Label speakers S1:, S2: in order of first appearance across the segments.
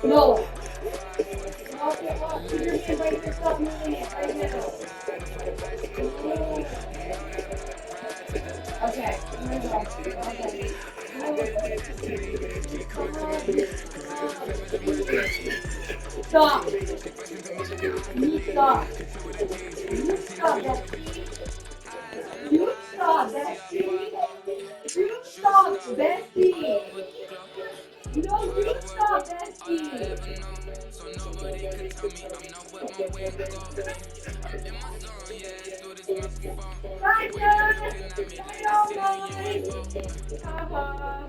S1: No. You're here by yourself moving it right now. Okay. Here we go. Stop. You stop. You stop that key. You stop that key. You stop that key. No, you stop that key. Gotcha. Dynamite. Haha.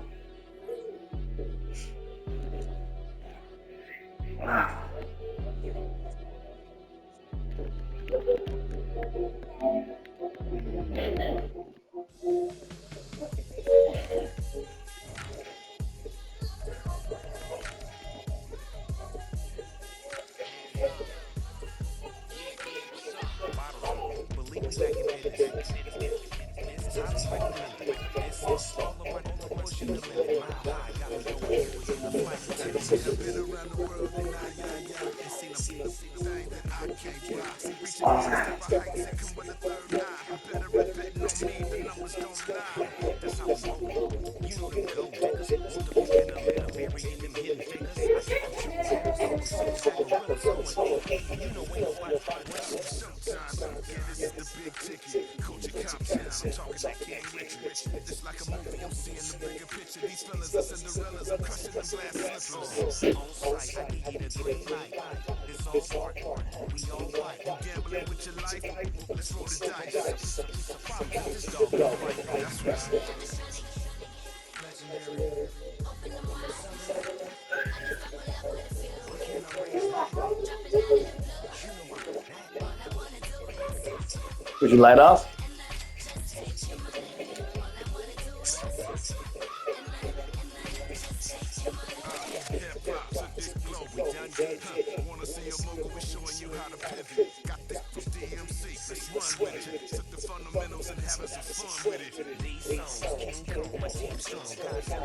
S2: Would you light off?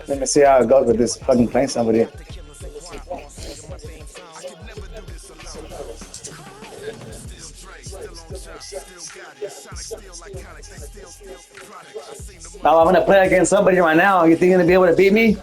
S2: Let me see how it goes with this fucking playing somebody. Now I'm gonna play against somebody right now. You think you're gonna be able to beat me?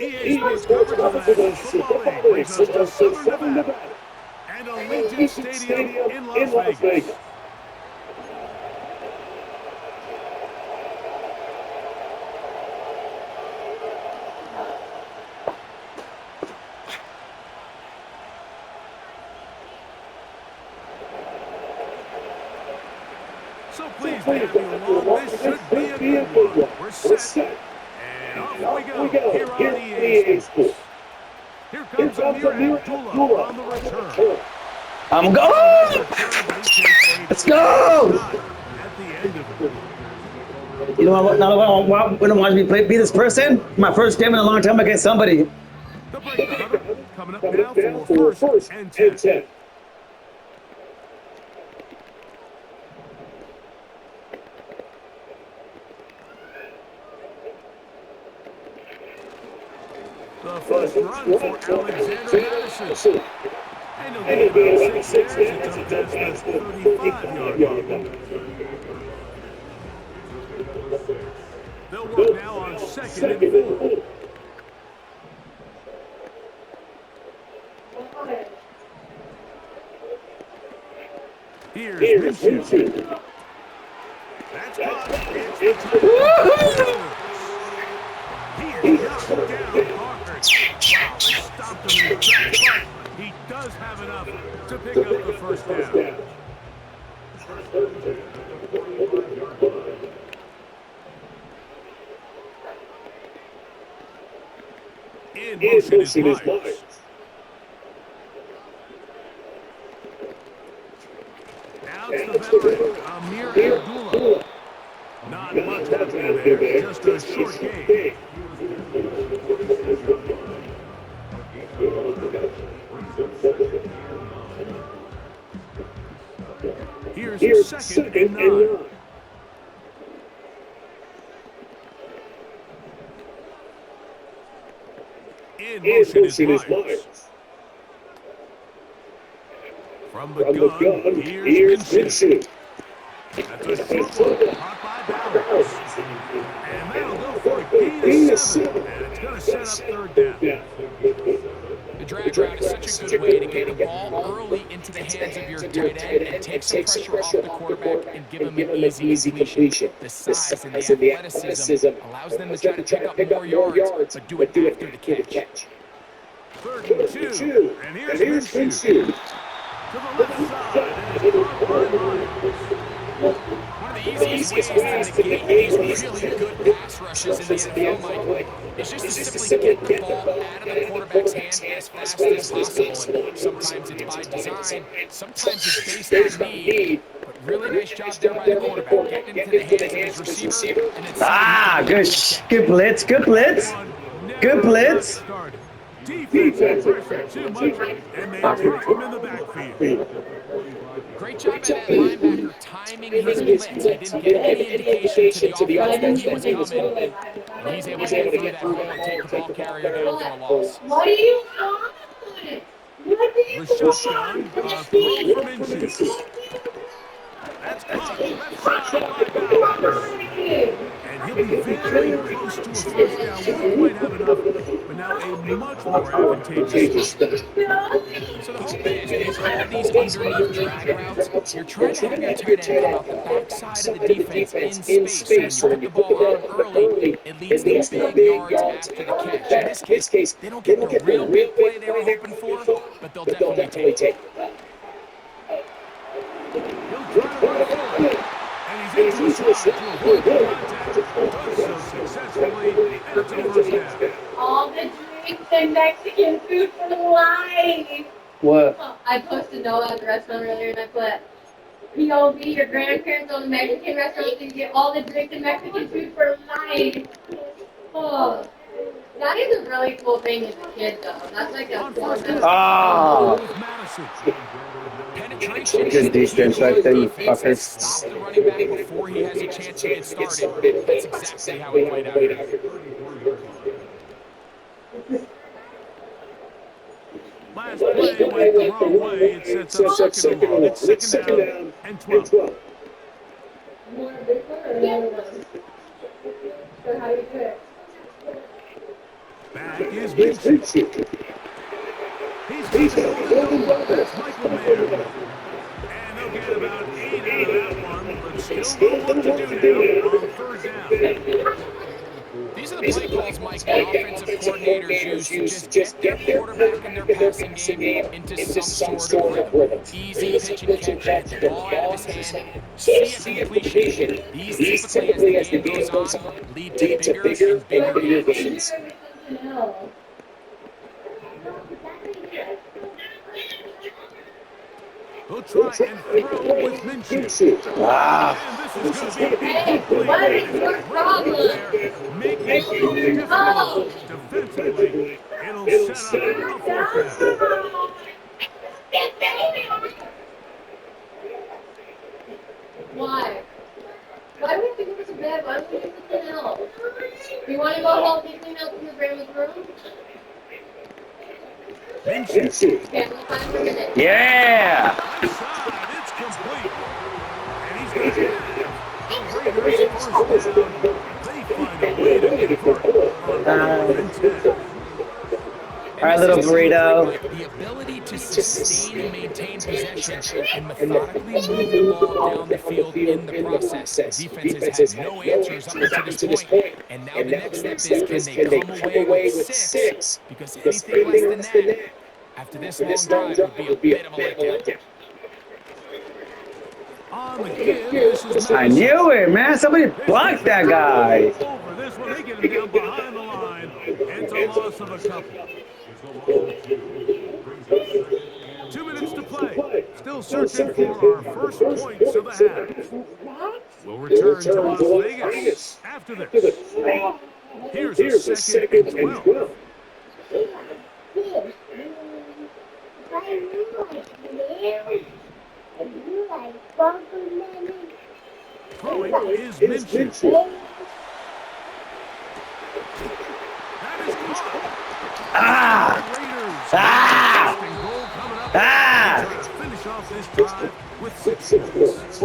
S3: EA Sports coverage of Football League brings us to Southern Nevada and Allegiant Stadium in Las Vegas. So pleased to have you along. This should be a good one. We're set. And off we go here on EA Sports. Here comes Amir Abdullah on the return.
S2: I'm going! Let's go!
S3: At the end of it.
S2: You know what? Now I want to watch me be this person. My first game in a long time against somebody.
S3: The breakdown coming up now for first and 10. The first run for Alexander Madison. And he'll get about 6 yards up past the 35-yard line. They'll work now on second and 4. Here's Minshew. That's caught. It's He's knocked down Parker. Wow, they stopped him in the track, but he does have enough to pick up the first down. In motion is Myers. Now it's the veteran, Amir Abdullah. Not much happening there, just a short game. Here's second and 9. In motion is Myers. From the gun, here's Minshew. That's a short one, caught by Bowers. And that'll go for a gain of 7, and it's going to set up third down.
S4: The drag route is such a good way to get the ball early into the hands of your tight end and take some pressure off the quarterback and give him an easy completion. The size and the athleticism allows them to try to pick up more yards, but do it after the catch.
S3: 3rd and 2, and here's Minshew. To the left side, and it's caught by Myers.
S4: One of the easiest ways to negate these really good pass rushes in the NFL, Mike, is just to simply get the ball out of the quarterback's hand as fast as possible. And sometimes it's by design, sometimes it's based on need. But really nice job there by the quarterback, getting into the hands of his receiver. And
S2: good blitz, good blitz. Good blitz.
S3: Defense pressure too much, and they trap him in the backfield.
S4: Great job by that linebacker timing his blitz. He didn't get any indication to the offense that he was coming, and he's able to get through that hole and take the ball carrier down for a loss.
S1: What are you doing?
S3: The shotgun, throw from Minshew. That's caught left side by Bowers. And he'll be very close to a first down. Won't quite have enough, but now a much more advantageous start.
S4: So the hope is when you call these underneath drag routes, you're trying to have your tight end come out the backside of the defense in space. So when you put the ball on him early, it leads to big yards after the catch. In this case, they don't get the real big play they were hoping for, but they'll definitely take it.
S3: He'll try to run forward, and he's into the slot to avoid the contact. Does so successfully, and it's a first down.
S1: All the drinks and Mexican food for life.
S2: What?
S1: I posted no at the restaurant earlier and I put POV, your grandparents own the Mexican restaurant, so you get all the drinks and Mexican food for life. Oh, that is a really cool thing as a kid though. That's like a
S4: Penetration
S2: Good defense right there, you fuckers.
S4: Stop the running back before he has a chance to get started. That's exactly how it played out here.
S3: Last play went the wrong way. It sets up second and long. It's second down and 12.
S1: So how do you do it?
S3: Back is Minshew. He's going to that's Michael Mayer. And they'll get about 8 out of that one, but still no work to do now on third down.
S4: These are the play calls, Mike, that offensive coordinators use to just get their quarterback and their passing game into some sort of rhythm. Easy pitch and catch, get the ball out of his hand, see it completion. These typically, as the game goes on, lead to bigger and bigger gains.
S3: He'll try and throw with Minshew. And this is going to be
S1: Hey, what is your problem?
S3: making it difficult defensively. It'll set up a fourth down.
S1: Why? Why do we have to go to bed? Why don't we do something else? You want to go help me clean out in the grandma's room?
S3: Minshew.
S1: Okay, we'll find a minute.
S2: Yeah!
S3: Outside, it's complete. And he's going to have the Raiders first down. They find a way to convert on 4th and 10.
S2: All right, little burrito.
S4: The ability to sustain and maintain possession and methodically move the ball down the field in the process. The defense has had no answers up to this point. And now the next step is, can they come away with 6? Because anything less than that, after this long drive, would be a bit of a letdown.
S3: On the give, this is
S2: I
S3: Madison.
S2: knew it, man. Somebody
S3: His
S2: blocked that
S3: defense
S2: guy.
S3: over this one. They get him down behind the line. It's a loss of a couple. 2 minutes to play. Still searching for our first points of the half. We'll return to Las Vegas after this. Here's a 2nd and 12. Throwing is Minshew. That is caught.
S2: Ah!
S3: Raiders.
S2: Ah!
S3: Interesting goal coming up.
S2: Ah!
S3: Trying to finish off this drive with 6 points.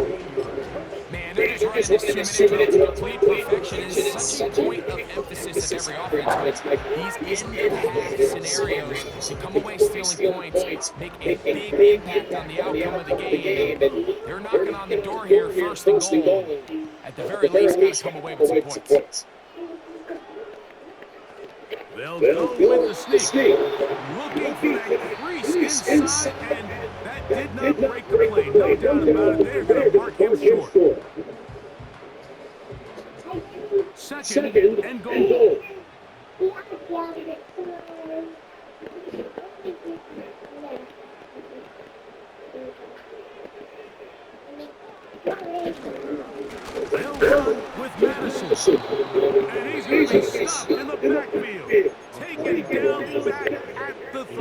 S4: Man, they're just running this 2-minute drill to complete perfection. It is such a point of emphasis of every offense. Like these end-of-half scenarios to come away stealing points, make a big impact on the outcome of the game. And they're knocking on the door here, 1st and goal. At the very least, got to come away with some points.
S3: They'll go with the sneak. Looking for that crease inside, and that did not break the play. No doubt about it. They're going to mark him short. 2nd and goal. They'll run with Madison. And he's going to be stopped in the backfield. Taken down back at the 3.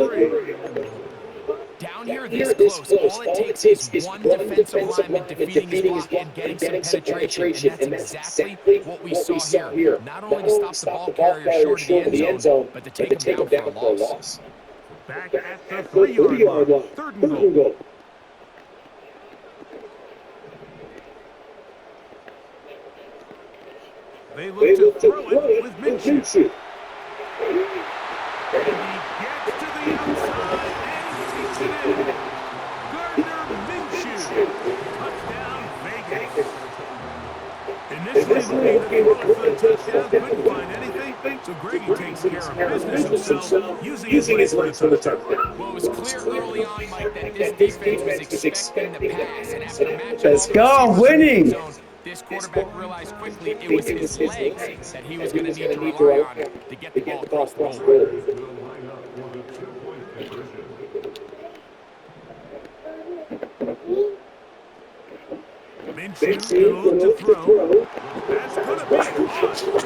S4: Down here this close, all it takes is one defensive lineman defeating his block and getting some penetration, and that's exactly what we saw here. Not only to stop the ball carrier short of the end zone, but to take him down for a loss.
S3: Back at the 3-yard line. 3rd and goal. They look to throw it with Minshew. And he gets to the outside and takes it in. Gardner Minshew. Touchdown, Vegas. Initially looking to throw it for the touchdown, couldn't find anything, so Greggy takes care of business himself, using his legs for the touchdown.
S4: Well, it was clear early on, Mike, that this defense was expecting the pass, and after matching
S2: Let's go, winning.
S4: this quarterback realized quickly it was his legs that he was going to need to rely on to get the ball across the goal line.
S3: Minshew will look to throw. That's going to be caught. So the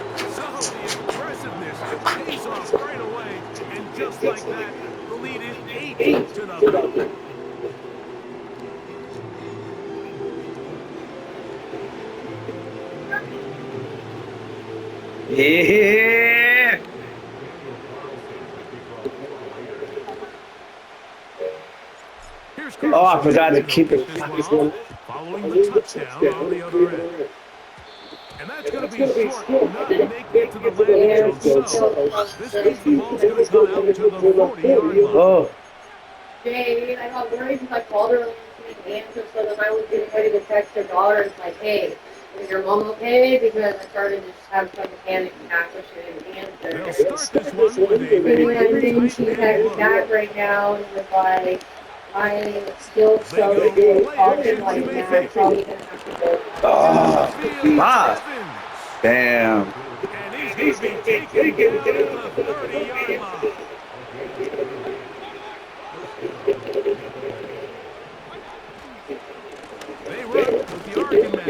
S3: aggressiveness pays off right away, and just like that, the lead is 8-0.
S2: Yeah! Oh, I forgot to keep it.
S3: Following the touchdown on the other end. And that's going to be short, not making it to the landing zone. So this means the ball's going to come out to the 40-yard line.
S2: Oh.
S1: Jay, I got worried because I called her and she didn't answer, so then I was getting ready to text her daughter. It's like, hey, is your mom okay? Because I started to just have some panic attack when she didn't answer.
S3: They'll start this one with a
S1: And then she texted back right now and was like, I'm still so talking like that. Probably gonna have to go.
S2: Oh. Ah. Damn.
S3: And he's going to be taken down to the 30-yard line. They run with the argument.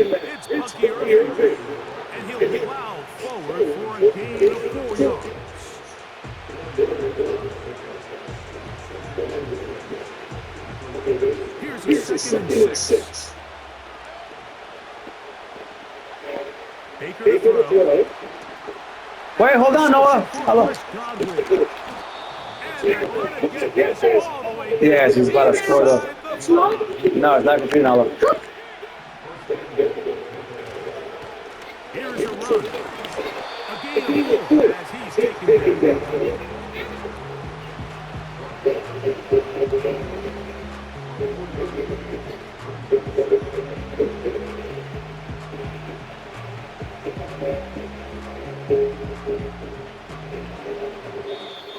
S3: It's Bucky Irving. And he'll plow forward for a gain of 4 yards. Here's a 2nd and 6. Baker to throw.
S2: Wait, hold on, Noah. Hello. Yeah, she's about to score though. No, it's not complete, Noah.
S3: Here's a run. A gain of 4 as he's taken down.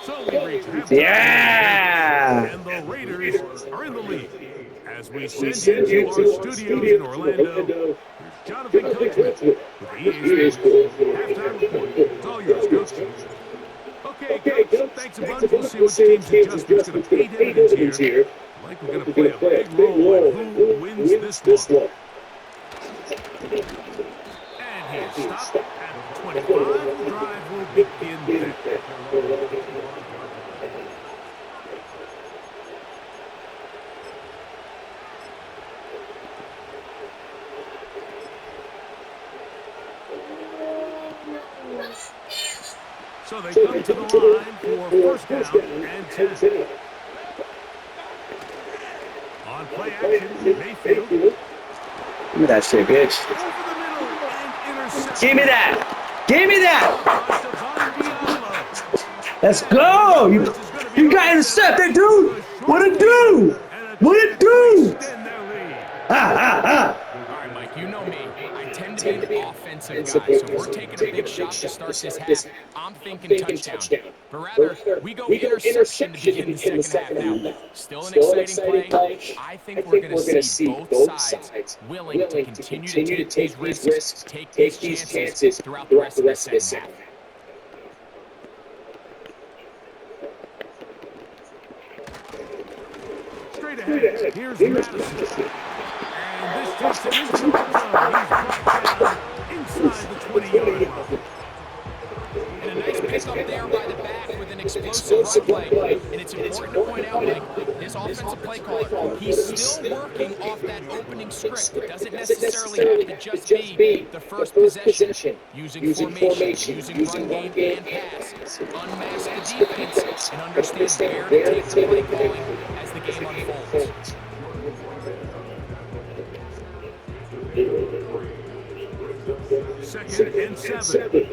S3: So we reach halftime.
S2: Yeah!
S3: And the Raiders are in the lead As we send you to our studios in Orlando, here's Jonathan Coachman with the EA Sports Halftime Report. It's all yours, Coach. Okay, Coach, thanks a bunch. We'll see what the team's adjustment's going to pay dividends here. Likely going to play a big role in who wins this one. And he's stopped at the 25. The drive will begin there. So they come to the line for first down and 10. On play action, Mayfield.
S2: Give me that shit, bitch.
S3: Over the middle and intercepted.
S2: Give me that. Give me that. Let's go. You got intercepted, dude. What it do? What it do? Ha.
S4: All right, Mike, you know me. I tend to be the offensive guy, so if we're taking a big shot to start this half, I'm thinking touchdown. But rather, we go interception to begin the second half now. Still an exciting play. I think we're going to see both sides willing to continue to take these risks, take these chances throughout the rest of the second half.
S3: Straight ahead, here's Madison. And this takes it into the zone. He's brought down inside the 20-yard line.
S4: And a nice pickup there by the back with an explosive run play. And it's important to point out, Mike, this offensive play caller, he's still working off that opening script. It doesn't necessarily have to just be the first possession. Using formation, using run game and pass. Unmask the defense and understand where to take the play calling as the game unfolds.
S3: Second and 7.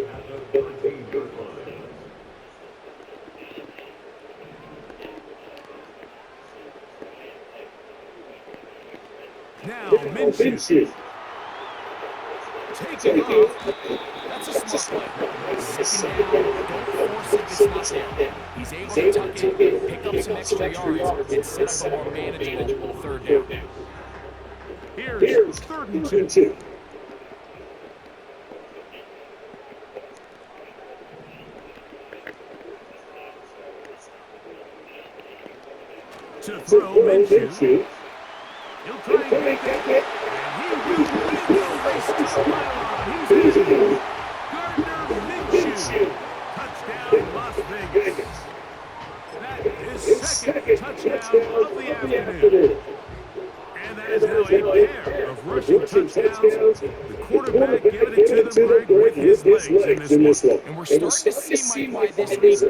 S3: Now Minshew. Take it off.
S4: That's a smart play. Second down, don't force it, it's not there. He's able to tuck it, pick up some extra yards, and set up a more manageable third down.
S3: Here's third and 2. To throw Minshew. He'll try and get it. And he will race to the pylon. He's in. Gardner Minshew. Touchdown, Las Vegas. That is second touchdown of the afternoon. And that is now a pair of rushing touchdowns. The quarterback giving it to them right with his legs in this one.
S4: And we're starting to see, Mike, why this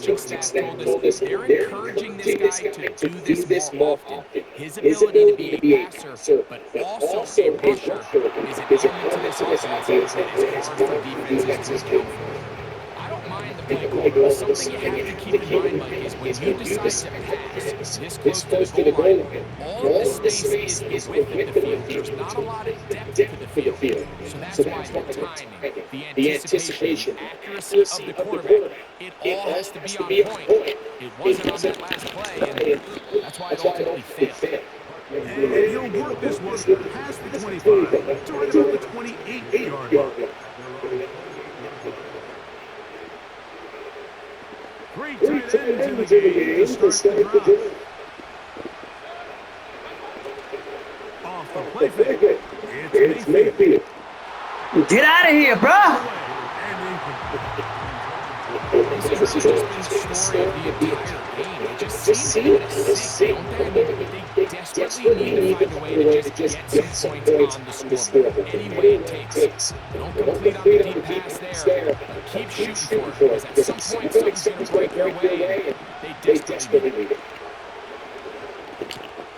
S4: coaching staff told us they're encouraging this guy to do this more often. His ability to be a passer, but also a rusher is an element to this offense that is hard for defenses to account for. I don't mind the play call, but something you have to keep in mind, Mike, is when you decide to pass this close to the goal line, all of the space is width of the field. There's not a lot of depth to the field. So that's why the timing, the anticipation, accuracy of the quarterback, it all has to be on point. It wasn't on that last play, and that's why it ultimately failed.
S3: And he'll work this one past the 25 to right about the 28-yard line. Three tight ends in the game to start the drive. Off the play fake, it's Mayfield.
S2: Get out of here, bro.
S4: This has just been the story of the entire game. They just seem to sick, don't they? They desperately need to find a way to just get some points on the scoreboard. Any way it takes. Don't complete on the deep pass there, but keep shooting for it, because at some point something's going to break your way, and they desperately need it.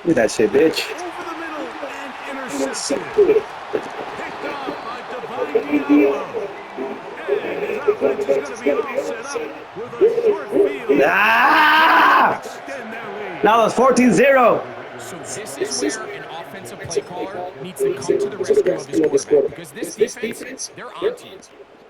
S2: Look at that shit, bitch.
S3: Over the middle and intercepted. Picked off by Divine Diallo. And his offense is going to be all set up with a short field. Extend their lead.
S2: Now it's 14-0.
S4: So this is where an offensive play caller needs to come to the rescue of his quarterback, because this defense, they're onto you.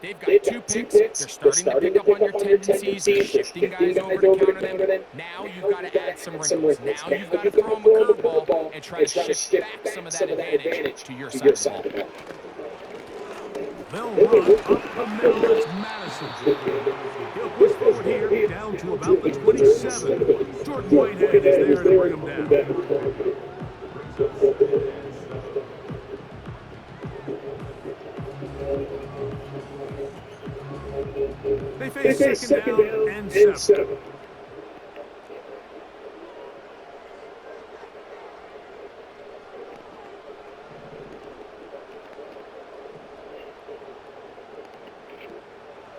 S4: They've got 2 picks. They're starting to pick up on your tendencies. They're shifting guys over to counter them. Now you've got to add some wrinkles. Now you've got to throw them a curveball and try to shift back some of that advantage to your side of the ball.
S3: They'll run up the middle. It's Madison. He'll push forward here, down to about the 27. Jordan Whitehead is there to bring him down. They face second down and 7.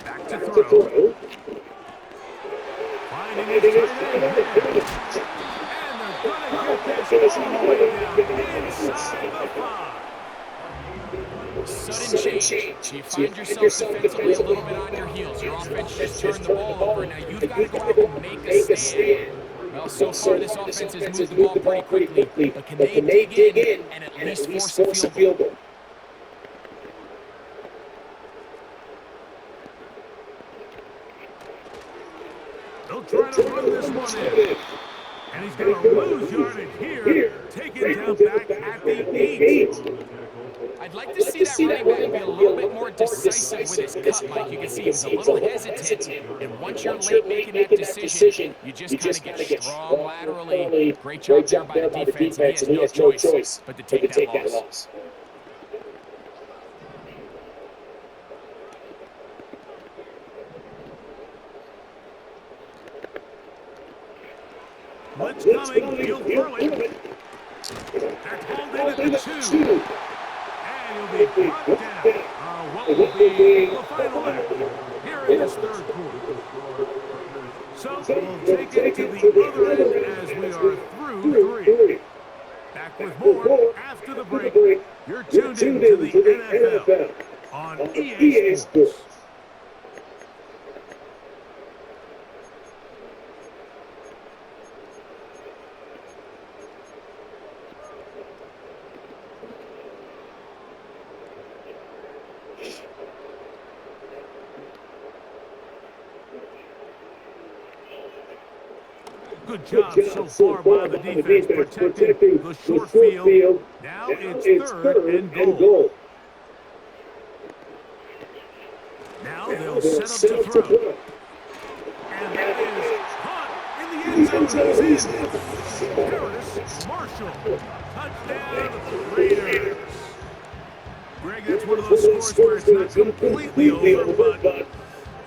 S3: Back to throw. Finding his tight end. And they're going to get this all the way down inside the 5.
S4: Sudden change. You find yourself defensively a little bit on your heels. Your offense just turned the ball over. Now you've got to go out and make a stand. Well, so far this offense has moved the ball pretty quickly, but can they dig in and at least force a field goal?
S3: They'll try to run this one in. And he's going to lose yardage here. Taken down back at the 8.
S4: I'd like to see that running back be a little bit more decisive with his cut, Mike. You can see he was a little hesitant. And once you're late making that decision, you just kind of get strong laterally. Great job there by the defense, and he has no choice but to take that loss.
S3: Blitz coming. He'll throw it. That's hauled in at the 2. And he'll be brought down. What will be the final act here in this third quarter. So we'll take it to the other end as we are through 3. Back with more after the break. You're tuned in to the NFL on EA Sports. Good job so far by the defense protecting the short field. Now it's third and goal. Now they'll set up to throw. And that is caught in the end zone. He's in. Harris Marshall. Touchdown Raiders. Greg, that's one of those scores where it's not completely over, but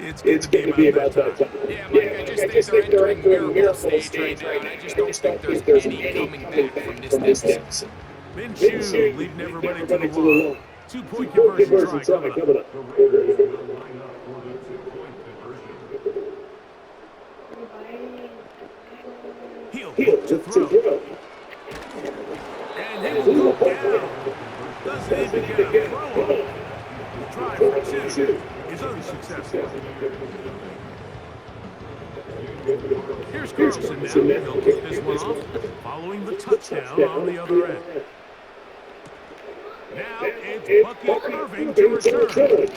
S3: it's going to be about that time.
S4: Yeah, Mike, I just think they're entering miracle stage right now, and I just don't think there's any coming back from this distance.
S3: Minshew leading everybody to the line. 2-point conversion try coming up. He'll look to throw. And he will go down. Doesn't even get a throw on. Try for 2 is unsuccessful. Here's Carlson now. He'll kick this one off, following the touchdown on the other end. Now it's Bucky Irving to return.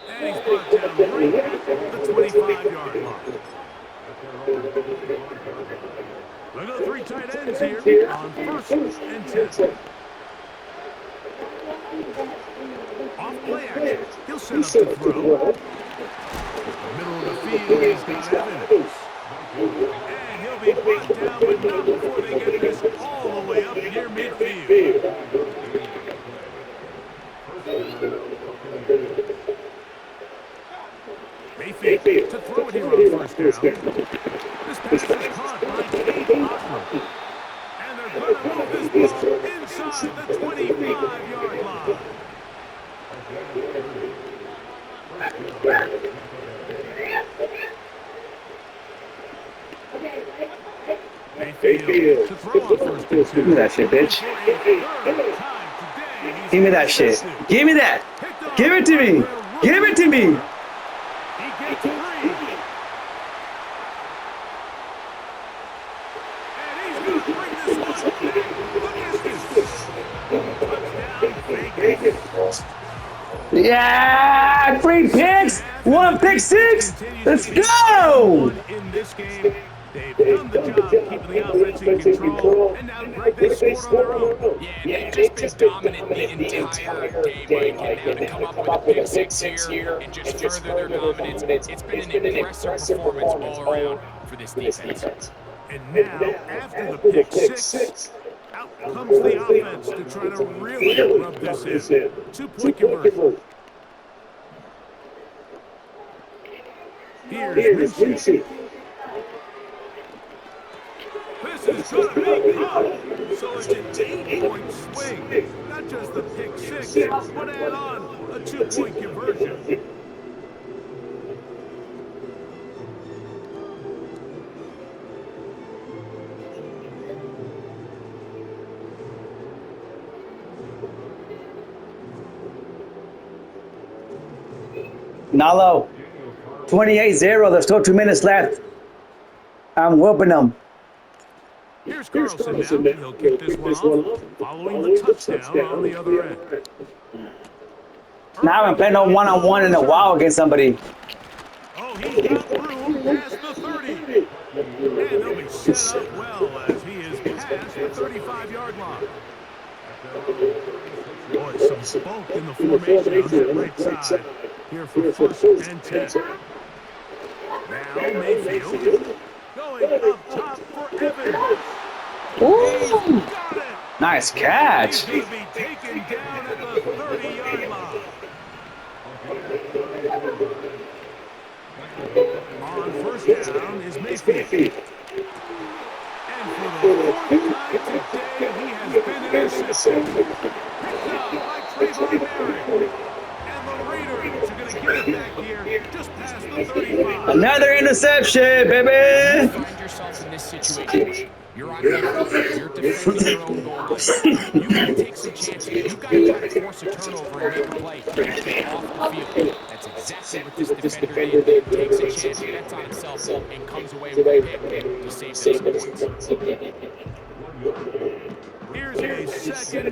S3: And he's brought down right at the 25-yard line. They got 3 tight ends here on 1st and 10. Off play action. He'll set up to throw. Middle of the field, he's got Evans. And he'll be brought down, but not before they get this all the way up near midfield. Mayfield to throw it here on 1st down. This pass is caught by Cade Otton. And they're going to move this ball inside the 25-yard line. Mayfield to throw on 1st and 2.
S2: Give me that shit, bitch. Give me that shit. Give me that. Give it to me. Give it to me.
S3: He gets 3. And he's going to bring this one back. Look at this. Touchdown, Vegas.
S2: Yeah, 3 picks, 1 pick 6. Let's go.
S3: In this game, they've done the job keeping the offense in control, and now they scored on their own.
S4: Yeah, and they've just been dominant the entire day, Mike. And now to come up with a pick 6 here and just further their dominance, it's been an impressive performance all around for this defense.
S3: And now, after the pick 6, out comes the offense to try to really rub this in. 2-point conversion. Here's Minshew. This is going to be up. So it's an 8-point swing. Not just the pick 6, but add on a 2-point conversion.
S2: Nalo, 28-0. There's still 2 minutes left. I'm whooping them.
S3: Here's Carlson now. He'll kick this one off, following the touchdown on the other end.
S2: Now I haven't played no one-on-one in a while against somebody.
S3: Oh, he got through past the 30. And he'll be set up well as he is past the 35-yard line. Boy, some bulk in the formation on that right side. Here for 1st and 10. Now Mayfield going up top for Evans.
S2: Ooh. Nice catch.
S3: He's going to be taken down at the 30-yard line. On 1st down is Mayfield. And for the 4th time today, he has been intercepted. Picked up by Trayvon Merrick. And the Raiders are going to get it back here just past the 35.
S2: Another interception, baby.
S4: You find yourself in this situation. You're on defense. You're defending your own goal line. You got to take some chances. You got to try to force a turnover and make a play and get off the field. That's exactly what this defender did. Takes a chance, bets on himself, and comes away with a pick to save them some points.
S3: Here's a 2nd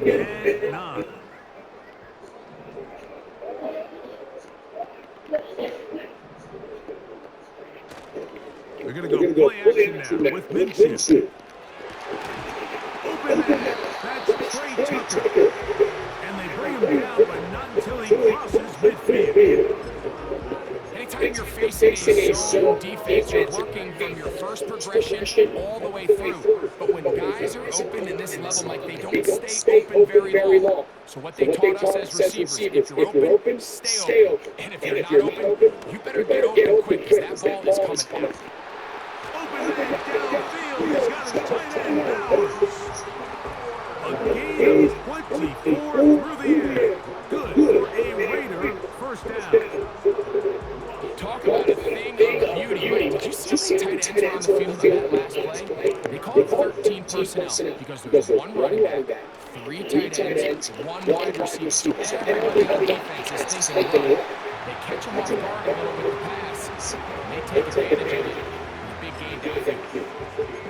S3: and 9. They're going to go play action now with Minshew. Open man. That's Trey Tucker. And they bring him down, but not until he crosses midfield.
S4: Anytime you're facing a zone defense, you're working from your first progression all the way through. But when guys are open in this level, like they don't stay open very long. So what they taught us as receivers, if you're open, stay open. And if you're not open, you better get open quick because that ball is coming back.
S3: Open man downfield. He's got his tight end Bowers. A gain of 24 through the air. Good for a Raider 1st down.
S4: Talk about a thing of beauty, Mike. Did you see how many tight ends were on the field on that last play? They call it 13 personnel because there's 1 running back, 3 tight ends, 1 wide receiver. So everybody on defense is thinking run. They catch him off guard a little with the pass, and they take advantage of it. Big gain downfield.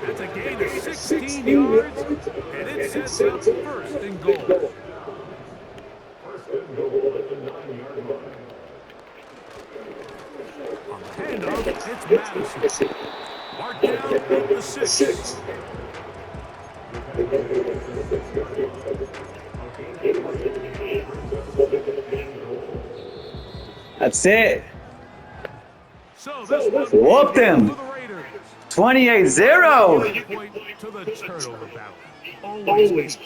S3: That's a gain of 16 yards, and it sets up 1st and goal. On the handoff, it's Madison. Marked down at the 6.
S2: That's it.
S3: So this one
S2: Whoop them.
S3: for the Raiders.
S2: 28-0.
S3: Point to the turnover battle. Always